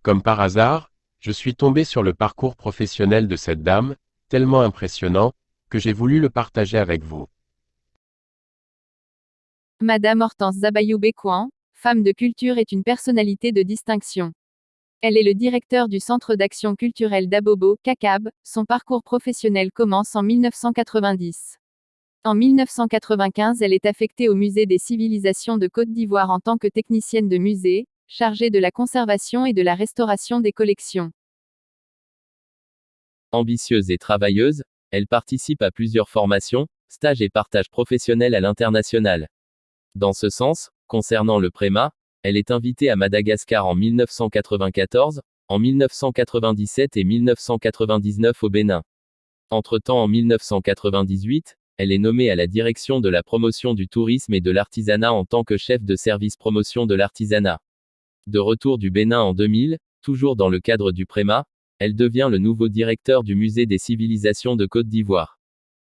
Comme par hasard, je suis tombé sur le parcours professionnel de cette dame, tellement impressionnant, que j'ai voulu le partager avec vous. Madame Hortense Zabayou-Bécouan, femme de culture est une personnalité de distinction. Elle est le directeur du Centre d'action culturelle d'Abobo, CACAB. Son parcours professionnel commence en 1990. En 1995, elle est affectée au Musée des civilisations de Côte d'Ivoire en tant que technicienne de musée, chargée de la conservation et de la restauration des collections. Ambitieuse et travailleuse, elle participe à plusieurs formations, stages et partages professionnels à l'international. Dans ce sens, concernant le préma, elle est invitée à Madagascar en 1994, en 1997 et 1999 au Bénin. Entre-temps en 1998, elle est nommée à la direction de la promotion du tourisme et de l'artisanat en tant que chef de service promotion de l'artisanat. De retour du Bénin en 2000, toujours dans le cadre du préma, elle devient le nouveau directeur du Musée des civilisations de Côte d'Ivoire.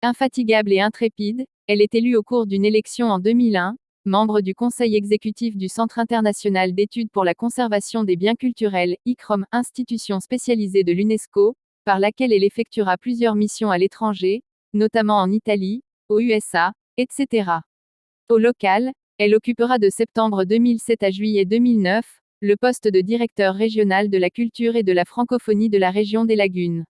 Infatigable et intrépide, elle est élue au cours d'une élection en 2001, membre du conseil exécutif du Centre international d'études pour la conservation des biens culturels, ICROM, institution spécialisée de l'UNESCO, par laquelle elle effectuera plusieurs missions à l'étranger, notamment en Italie, aux USA, etc. Au local, elle occupera de septembre 2007 à juillet 2009, le poste de directeur régional de la culture et de la francophonie de la région des Lagunes.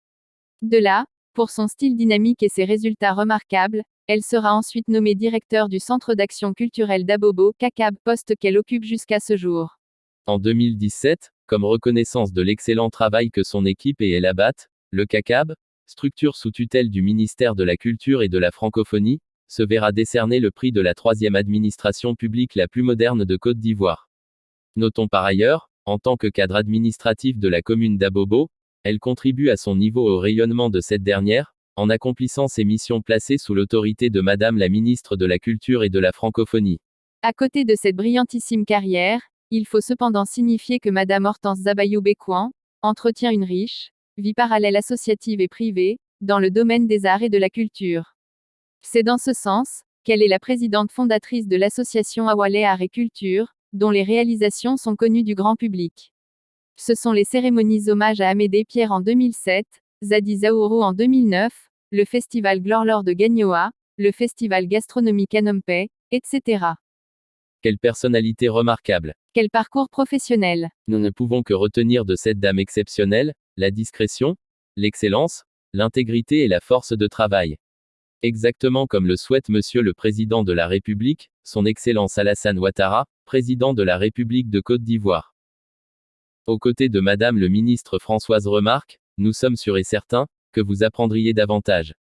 De là, pour son style dynamique et ses résultats remarquables, elle sera ensuite nommée directeur du Centre d'action culturelle d'Abobo, CACAB, poste qu'elle occupe jusqu'à ce jour. En 2017, comme reconnaissance de l'excellent travail que son équipe et elle abattent, le CACAB, structure sous tutelle du ministère de la Culture et de la Francophonie, se verra décerner le prix de la 3e administration publique la plus moderne de Côte d'Ivoire. Notons par ailleurs, en tant que cadre administratif de la commune d'Abobo, elle contribue à son niveau au rayonnement de cette dernière, en accomplissant ses missions placées sous l'autorité de Madame la ministre de la Culture et de la Francophonie. À côté de cette brillantissime carrière, il faut cependant signifier que Madame Hortense Zabayou-Bécouan entretient une riche vie parallèle associative et privée, dans le domaine des arts et de la culture. C'est dans ce sens qu'elle est la présidente fondatrice de l'association Awalé Art et Culture, dont les réalisations sont connues du grand public. Ce sont les cérémonies hommage à Amédée Pierre en 2007, Zadi Zaouro en 2009, le festival Glorlor de Gagnoa, le festival gastronomique Anompe, etc. Quelle personnalité remarquable! Quel parcours professionnel! Nous ne pouvons que retenir de cette dame exceptionnelle, la discrétion, l'excellence, l'intégrité et la force de travail. Exactement comme le souhaite Monsieur le Président de la République, son Excellence Alassane Ouattara, Président de la République de Côte d'Ivoire. Aux côtés de Madame le ministre Françoise Remarque, nous sommes sûrs et certains que vous apprendriez davantage.